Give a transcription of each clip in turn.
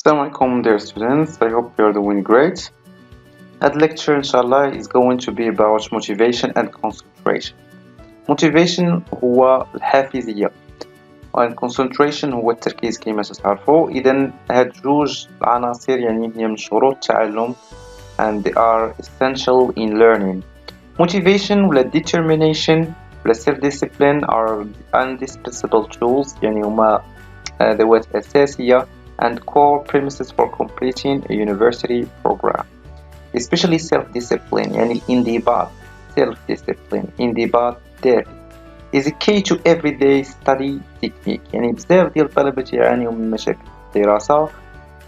Assalamu alaikum dear students, I hope you are doing great. The lecture inshallah is going to be about motivation and concentration. Motivation هو الحافزية and concentration هو التركيز كما تعرفوا. إذا هاد جوج عناصر يعني هي من شروط التعلم and they are essential in learning. Motivation ولا determination ولا self-discipline are indispensable tools يعني هما ذوات أساسية and core premises for completing a university program. Especially self-discipline يعني الانضباط self-discipline انضباط ذاتي is a key to everyday study technique. يعني بزاف ديال الطلبة يعانيوا من مشاكل الدراسة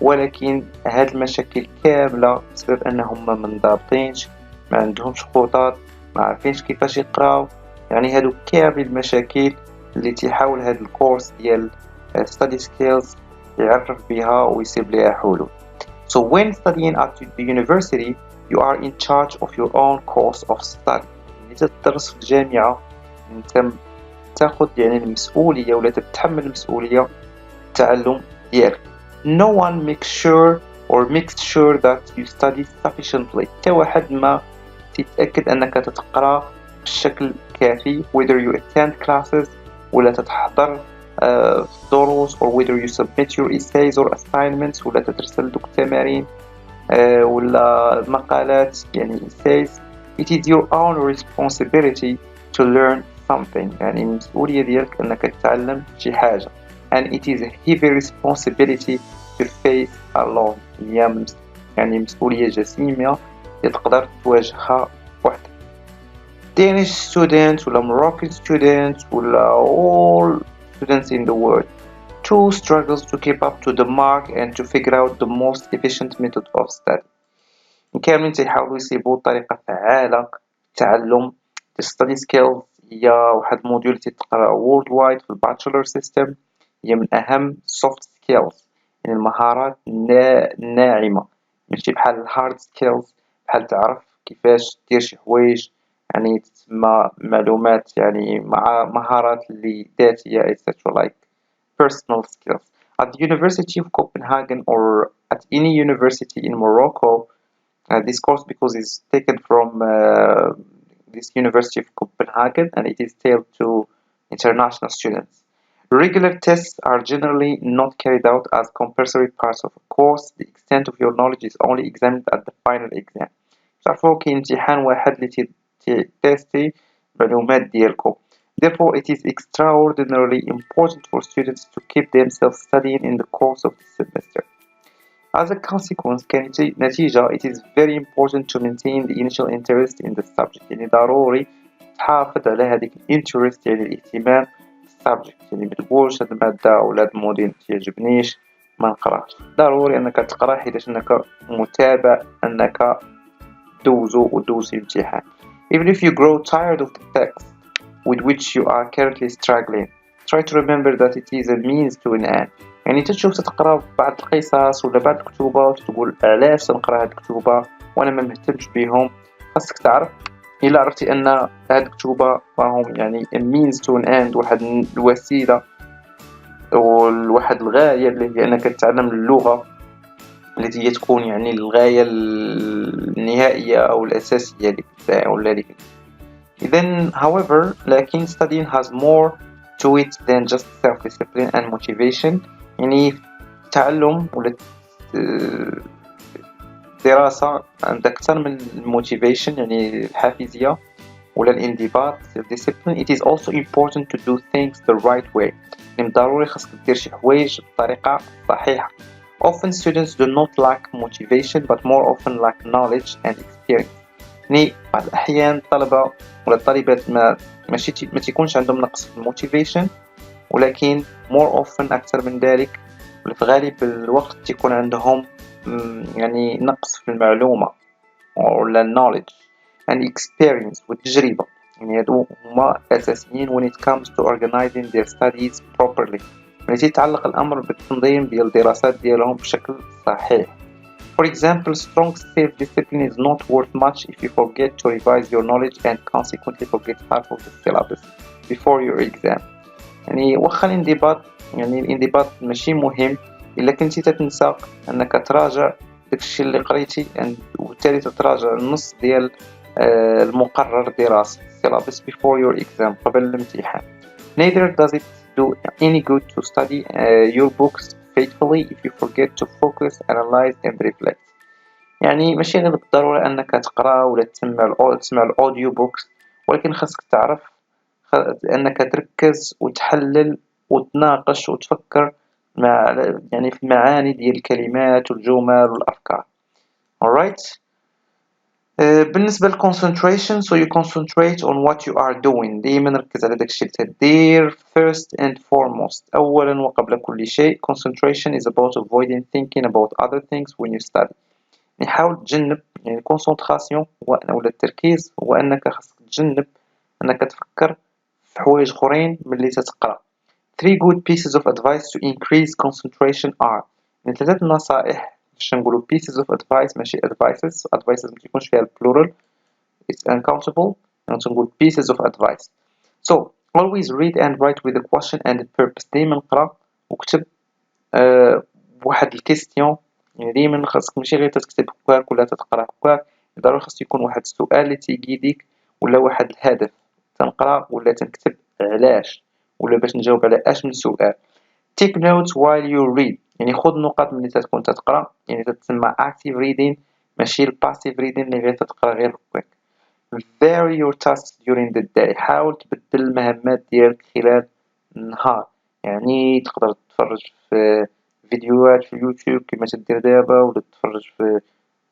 ولكن هاد المشاكل كاملة بسبب أنهم ما منضبطينش، ما عندهمش خطط، ما عارفينش كيفاش يقراو. يعني هادو كامل المشاكل اللي تيحاول هاد الكورس ديال study skills يعرف بها ويسيب ليها حلول. So when studying at the university you are in charge of your own course of study. إذا تدرس في الجامعة أنت تاخد يعني المسؤولية ولا تتحمل مسؤولية التعلم ديالك. No one makes sure that you study sufficiently. تا واحد ما تتأكد أنك تتقرأ بشكل كافي whether you attend classes ولا تتحضر في الدروس or whether you submit your essays or assignments ولا تترسل دوك التمارين ولا مقالات يعني essays. It is your own responsibility to learn something. يعني المسؤولية ديالك أنك تتعلم شي حاجة and it is a heavy responsibility to face alone. هي يعني مسؤولية جسيمة تقدر تواجهها وحدك. Danish students ولا Moroccan students ولا all students in the world too struggles to keep up to the mark and to figure out the most efficient method of study. كاملين تيحاولوا يصيبوا طريقة فعالة للتعلم. The study skills هي واحد الموديول تيتقرا worldwide في الباتشلر سيستم. هي من أهم soft skills يعني المهارات الناعمة، ماشي بحال الهارد skills بحال تعرف كيفاش دير شي حوايج يعني تسمى معلومات يعني مع مهارات اللي ذاتية etc. like personal skills. At the University of Copenhagen or at any university in Morocco, this course because it's taken from this University of Copenhagen and it is tailored to international students. Regular tests are generally not carried out as compulsory parts of a course. The extent of your knowledge is only examined at the final exam. تعرفوا كاين امتحان واحد اللي تيستي المعلومات ديالكم. Therefore, it is extraordinarily important for students to keep themselves studying in the course of the semester. As a consequence, كنتيجة it is very important to maintain the initial interest in the subject. يعني ضروري تحافظ على هذيك interest يعني الاهتمام subject. يعني متقولش هاد المادة ولا هاد الموديل متيعجبنيش ما نقراش. ضروري أنك تقرا حيتاش أنك متابع أنك دوز الامتحان. Even if you grow tired of the text with which you are currently struggling, try to remember that it is a means to an end. يعني تشوف تقرا بعض القصص ولا بعض الكتوبة وتقول علاش تنقرا هاد الكتوبة وأنا ما مهتمش بهم. خاصك تعرف إلا عرفتي أن هاد الكتوبة راهم يعني a means to an end واحد الوسيلة وواحد الغاية اللي هي أنك تتعلم اللغة التي هي تكون يعني الغاية النهائية أو الأساسية لك ولا لك. إذن however لكن studying has more to it than just self-discipline and motivation. يعني التعلم ولا الدراسة عندك أكثر من motivation يعني الحافزية ولا الانضباط self-discipline. It is also important to do things the right way. يعني ضروري خاصك دير شي حوايج بطريقة صحيحة. Often students do not lack motivation but more often lack knowledge and experience. يعني بعض الأحيان الطلبة ولا الطالبات ما تيكونش عندهم نقص في الموتيفيشن ولكن more often أكثر من ذلك ولا في غالب الوقت تيكون عندهم يعني نقص في المعلومة ولا knowledge and experience والتجربة. يعني هادو هما أساسيين when it comes to organizing their studies properly. يعني تيتعلق الأمر بالتنظيم ديال الدراسات ديالهم بشكل صحيح. For example, strong self-discipline is not worth much if you forget to revise your knowledge and consequently forget half of the syllabus before your exam. يعني واخا الانضباط يعني الانضباط ماشي مهم إلا كنتي تتنسى أنك تراجع داكشي اللي قريتي وبالتالي تتراجع النص ديال المقرر الدراسي syllabus before your exam قبل الامتحان. Neither does it do any good to study your books faithfully if you forget to focus, analyze and reflect. يعني ماشي غير بالضرورة أنك تقرا ولا تسمع الأوديو بوكس، ولكن خاصك تعرف أنك تركز وتحلل وتناقش وتفكر يعني في المعاني ديال الكلمات والجمل والأفكار. alright. بالنسبة ل concentration, so you concentrate on what you are doing. ديما نركز على داكشي اللي تدير. First and foremost, أولا وقبل كل شيء, concentration is about avoiding thinking about other things when you study. يعني حاول تجنب، يعني concentration ولا التركيز هو أنك خاصك تجنب أنك تفكر في حوايج أخرين ملي تتقرا. Three good pieces of advice to increase concentration are. يعني ثلاثة نصائح باش نقولوا pieces of advice ماشي advices ما تيكونش فيها plural, it's uncountable. يعني تنقول pieces of advice. So always read and write with a question and a purpose. دايما قرا وكتب بواحد الكيستيون. يعني دايما خاصك ماشي غير تكتب هكاك ولا تتقرا هكاك، ضروري خاص يكون واحد السؤال اللي تيقيديك ولا واحد الهدف تنقرا ولا تنكتب علاش ولا باش نجاوب على اش من سؤال. take notes while you read. يعني خذ نقاط ملي تكون تتقرا، يعني تتسمى active reading ماشي passive reading اللي غير تتقرا غير هكاك. vary your tasks during the day. حاول تبدل المهمات ديالك خلال النهار، يعني تقدر تتفرج في فيديوهات في اليوتيوب كما تدير دابا، ولا تتفرج في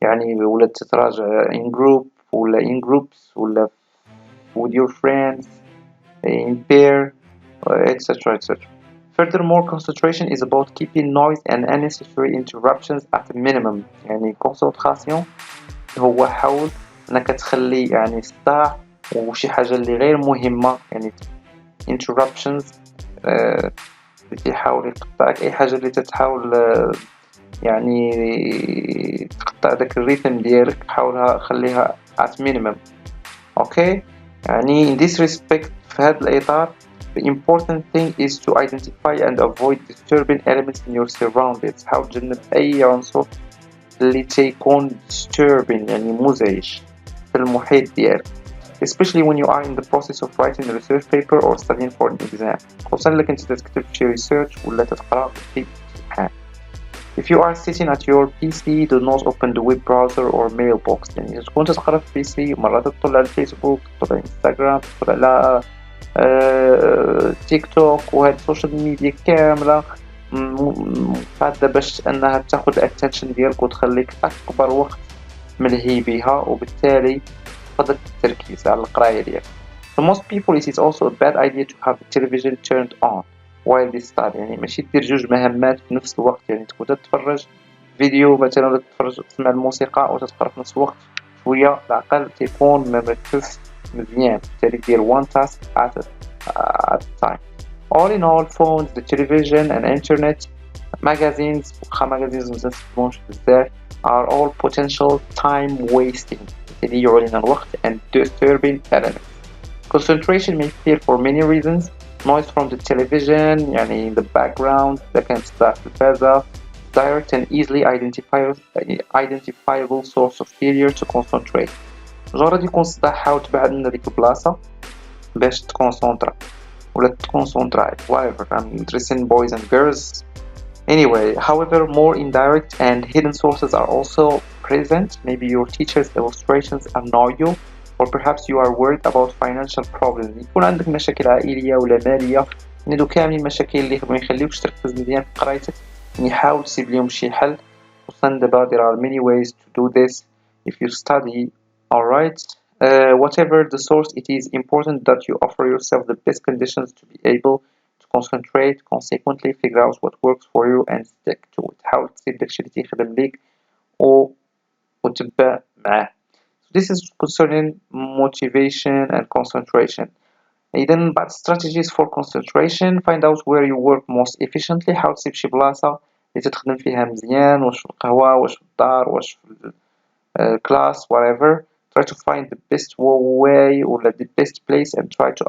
يعني ولا تتراجع in group ولا in groups ولا with your friends in pair etc. Furthermore, concentration is about keeping noise and unnecessary interruptions at a minimum. يعني concentration هو حاول انك تخلي يعني صداع وشي حاجة اللي غير مهمة، يعني interruptions اللي يحاول يقطعك، اي حاجة اللي تتحاول يعني تقطع داك الريتم ديالك حاولها خليها at minimum. okay. يعني in this respect في هذا الإطار the important thing is to identify and avoid disturbing elements in your surroundings. حاول تجنب أي عنصر اللي تيكون disturbing يعني مزعج في المحيط ديالك، especially when you are in the process of writing a research paper or studying for an exam. خصوصا إلا كنت تكتب شي research ولا تتقرأ في امتحان. If you are sitting at your PC, do not open the web browser or mailbox. يعني تكون تقرأ في PC مرات تطلع على الفيسبوك، تطلع على انستغرام، تطلع على تيك توك وهاد السوشيال ميديا كاملة قادة باش أنها تاخد الاتنشن ديالك وتخليك أكبر وقت ملهي بها، وبالتالي تفقد التركيز على القراية ديالك. For most people it is also a bad idea to have the television turned on while they study. يعني ماشي دير جوج مهمات في نفس الوقت، يعني تكون تتفرج فيديو مثلا ولا تتفرج تسمع الموسيقى وتتقرا في نفس الوقت، شوية العقل تيكون مركز مزيان، بالتالي دير one task at a time. All in all, phones, the television and internet, magazines magazines متنسبونش بزاف are all potential time wasting يضيعوا علينا الوقت and disturbing elements. Concentration may fail for many reasons. Noise from the television يعني in the background that can start الفازة, direct and easily identifiable source of failure to concentrate. مجرد يكون الصداع حاول تبعد من هذيك البلاصة باش تكونسونطرا ولا تكونسونطراي whatever. I'm interested in boys and girls. Anyway, however, more indirect and hidden sources are also present. Maybe your teacher's illustrations annoy you, or perhaps you are worried about financial problems. يكون عندك مشاكل عائلية ولا مالية، يعني دو كاملين المشاكل اللي ما يخليوكش تركز مزيان في قرايتك، يعني حاول تسيب ليهم شي حل. خصوصا دابا there are many ways to do this if you study. alright. Whatever the source, it is important that you offer yourself the best conditions to be able to concentrate. Consequently, figure out what works for you and stick to it. حاول تسيب داكشي اللي تيخدم ليك وتبع معاه. This is concerning motivation and concentration. إذن بعض strategies for concentration. Find out where you work most efficiently. حاول تسيب شي بلاصة اللي تتخدم فيها مزيان، واش في القهوة واش في الدار واش في class whatever. Try to find the best way or the best place and try to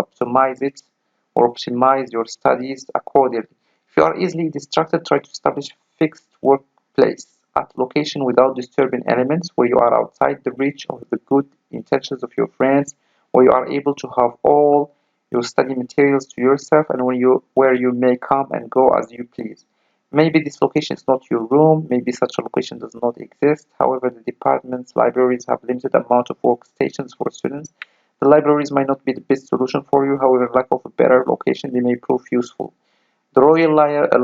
optimize your studies accordingly. If you are easily distracted, try to establish fixed workplace at location without disturbing elements, where you are outside the reach of the good intentions of your friends, where you are able to have all your study materials to yourself, and where you may come and go as you please. Maybe this location is not your room, maybe such a location does not exist. However, the department's libraries have limited amount of workstations for students. The libraries might not be the best solution for you, however, lack of a better location, they may prove useful. The Royal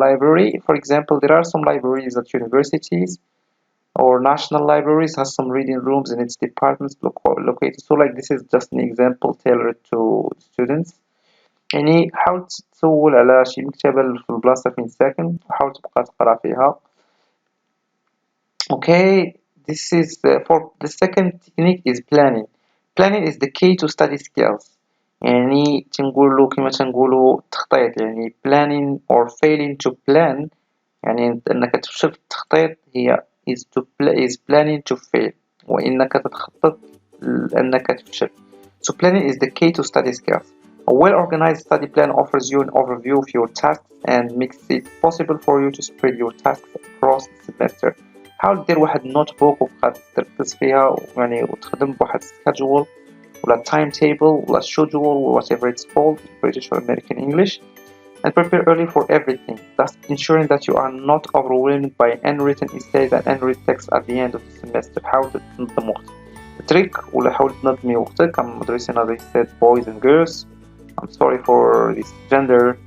Library, for example, there are some libraries at universities or national libraries has some reading rooms in its departments located. So like this is just an example tailored to students. يعني حاول تسول على شي مكتبة في البلاصة فين ساكن وحاول تبقى تقرا فيها. Okay, this is for the second technique is planning. Planning is the key to study skills. يعني تنقولوا كما تنقولوا تخطيط يعني planning or failing to plan يعني أنك تفشل في التخطيط هي is planning to fail وإنك تتخطط لأنك تفشل. So planning is the key to study skills. A well-organized study plan offers you an overview of your tasks and makes it possible for you to spread your tasks across the semester. حاول دير واحد نوت بوك وبقى تركز فيها يعني وتخدم بواحد schedule ولا timetable ولا schedule whatever it's called British or American English, and prepare early for everything, thus ensuring that you are not overwhelmed by unwritten essays and unread texts at the end of the semester. حاول تنظم وقتك. التريك ولا حاول تنظمي وقتك. I'm addressing as I said boys and girls. I'm sorry for this gender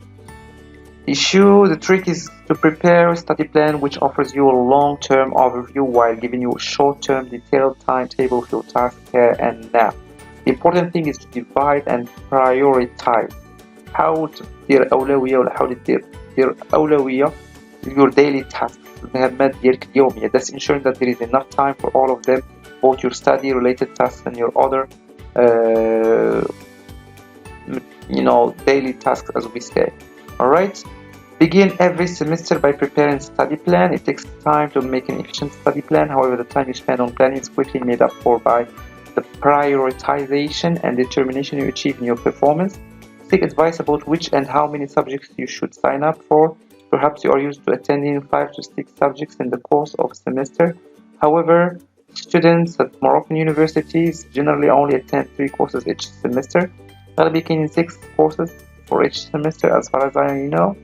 issue. The trick is to prepare a study plan which offers you a long-term overview while giving you a short-term detailed timetable of your tasks here and now. The important thing is to divide and prioritize. حاول تدير أولوية ولا حاول دير أولوية your daily tasks المهمات ديالك اليومية. Thus ensuring that there is enough time for all of them, both your study related tasks and your other daily tasks as we say. Alright? Begin every semester by preparing a study plan. It takes time to make an efficient study plan. However, the time you spend on planning is quickly made up for by the prioritization and determination you achieve in your performance. Seek advice about which and how many subjects you should sign up for. Perhaps you are used to attending 5 to 6 subjects in the course of a semester. However, students at Moroccan universities generally only attend 3 courses each semester. غالبا كاينين 6 courses for each semester as far as I know.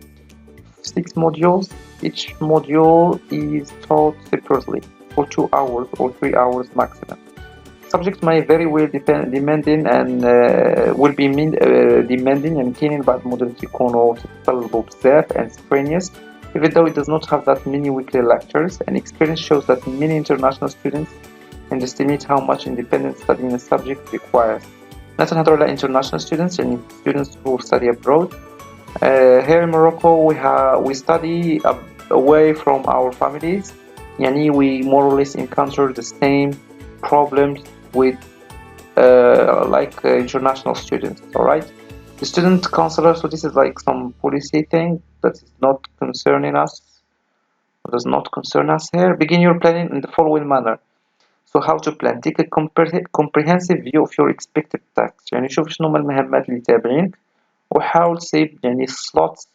6 modules. Each module is taught separately for 2 hours or 3 hours maximum. Subjects may very well demanding and will be demanding and كاينين بعض المودلات يكونوا تتطلبوا بزاف and strenuous, even though it does not have that many weekly lectures. And experience shows that many international students underestimate how much independent studying a subject requires. Not another international students and students who study abroad. Here in Morocco we study away from our families. يعني we more or less encounter the same problems with like international students. Alright, the student counselor, so this is like some policy thing that is not concerning us, does not concern us here. Begin your planning in the following manner. So how to plan. Take a comprehensive view of your expected tasks. يعني شوف شنو هما المهمات اللي تابعينك وحاول تسيب يعني slots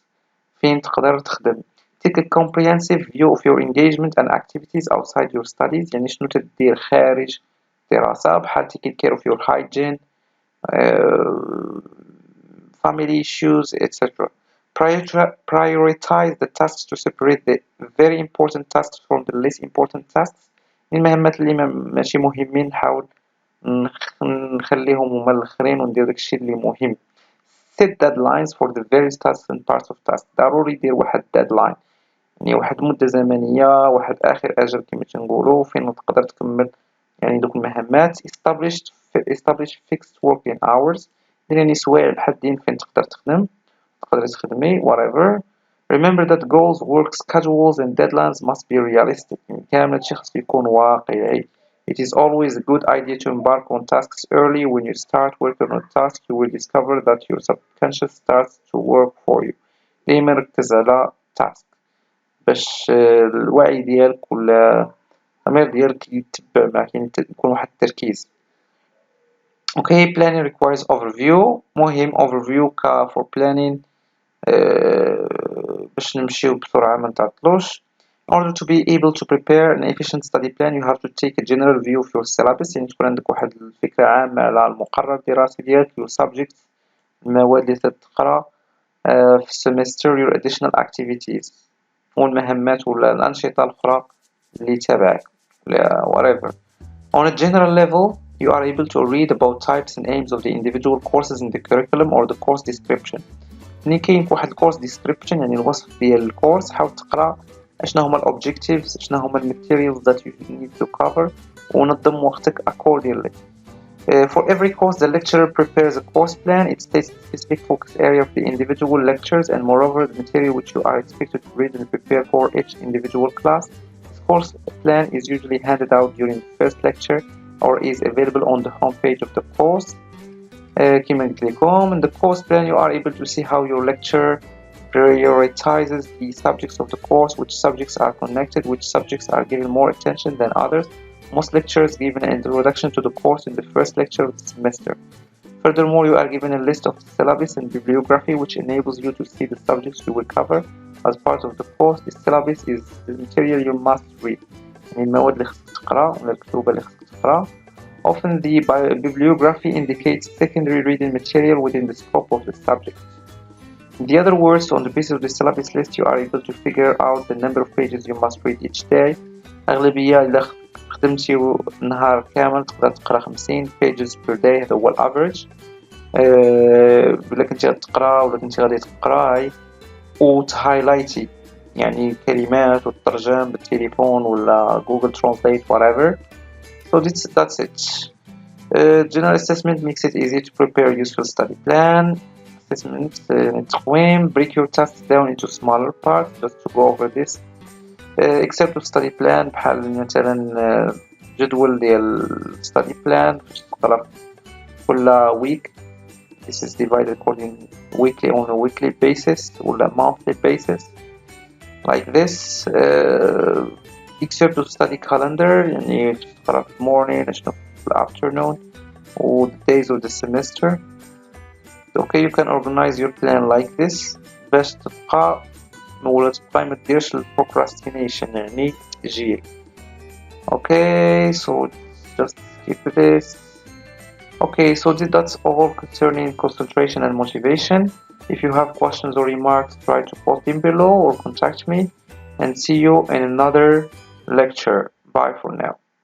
فين تقدر تخدم. Take a comprehensive view of your engagement and activities outside your studies. يعني شنو تدير خارج دراسة بحال taking care of your hygiene, family issues, etc. Prioritize the tasks to separate the very important tasks from the less important tasks. المهمات اللي ماشي مهمين نحاول نخليهم هما الآخرين وندير داكشي اللي مهم. Set deadlines for the various tasks and parts of tasks. ضروري دير واحد deadline يعني واحد مدة زمنية واحد آخر أجل كما تنقولوا فين تقدر تكمل يعني دوك المهمات. establish fixed working hours. دير يعني سوايع محددين فين تقدر تخدمي whatever. Remember that goals, work schedules and deadlines must be realistic. يعني كامل هادشي خصو يكون واقعي. It is always a good idea to embark on tasks early. When you start working on a task, you will discover that your subconscious starts to work for you. دايما ركز على task باش الوعي ديالك ولا الضمير ديالك يتبع معك يعني يكون واحد التركيز. Okay, planning requires overview. مهم overview for planning باش نمشيو بسرعة ما نتعطلوش. In order to be able to prepare an efficient study plan, you have to take a general view of your syllabus. يعني تكون عندك واحد الفكرة عامة على المقرر الدراسي ديالك your subjects المواد اللي تقرا في السمستر your additional activities والمهمات ولا الأنشطة الأخرى اللي تابعك whatever. On a general level, you are able to read about types and aims of the individual courses in the curriculum or the course description. ملي كاين واحد الكورس description يعني الوصف ديال الكورس حاول تقرا اشنا هما الobjectives اشنا هما materials that you need to cover ونظم وقتك accordingly. For every course, the lecturer prepares a course plan. It states the specific focus area of the individual lectures and moreover the material which you are expected to read and prepare for each individual class. This course plan is usually handed out during the first lecture or is available on the homepage of the course. كما قلت لكم, in the course plan you are able to see how your lecturer prioritizes the subjects of the course, which subjects are connected, which subjects are given more attention than others. Most lecturers give an introduction to the course in the first lecture of the semester. Furthermore, you are given a list of the syllabus and bibliography which enables you to see the subjects you will cover as part of the course. The syllabus is the material you must read. يعني المواد اللي خصك تقرا ولا الكتب اللي خصك تقرا. Often the bibliography indicates secondary reading material within the scope of the subject. In the other words, on the basis of the syllabus list, you are able to figure out the number of pages you must read each day. أغلبية إذا خدمتي نهار كامل تقدر تقرا 50 pages per day هذا هو الافريج. إلا كنتي غتقرا ولا كنتي غادي تقراي وتهايلايتي يعني كلمات وتترجم بالتليفون ولا جوجل ترانسليت whatever. So that's it. General assessment makes it easy to prepare a useful study plan. Assessment تقويم, break your tasks down into smaller parts just to go over this. Except study plan بحال مثلا جدول ديال study plan تقرا كل week. This is divided according weekly on a weekly basis ولا monthly basis like this. Except study calendar يعني تقرا في morning اشنو في afternoon و the days of the semester. Okay, you can organize your plan like this باش تبقى ولا تبقى ما ديرش procrastination يعني تأجيل. Okay, so just skip this. Okay, so that's all concerning concentration and motivation. If you have questions or remarks, try to post them below or contact me, and see you in another lecture. Bye for now.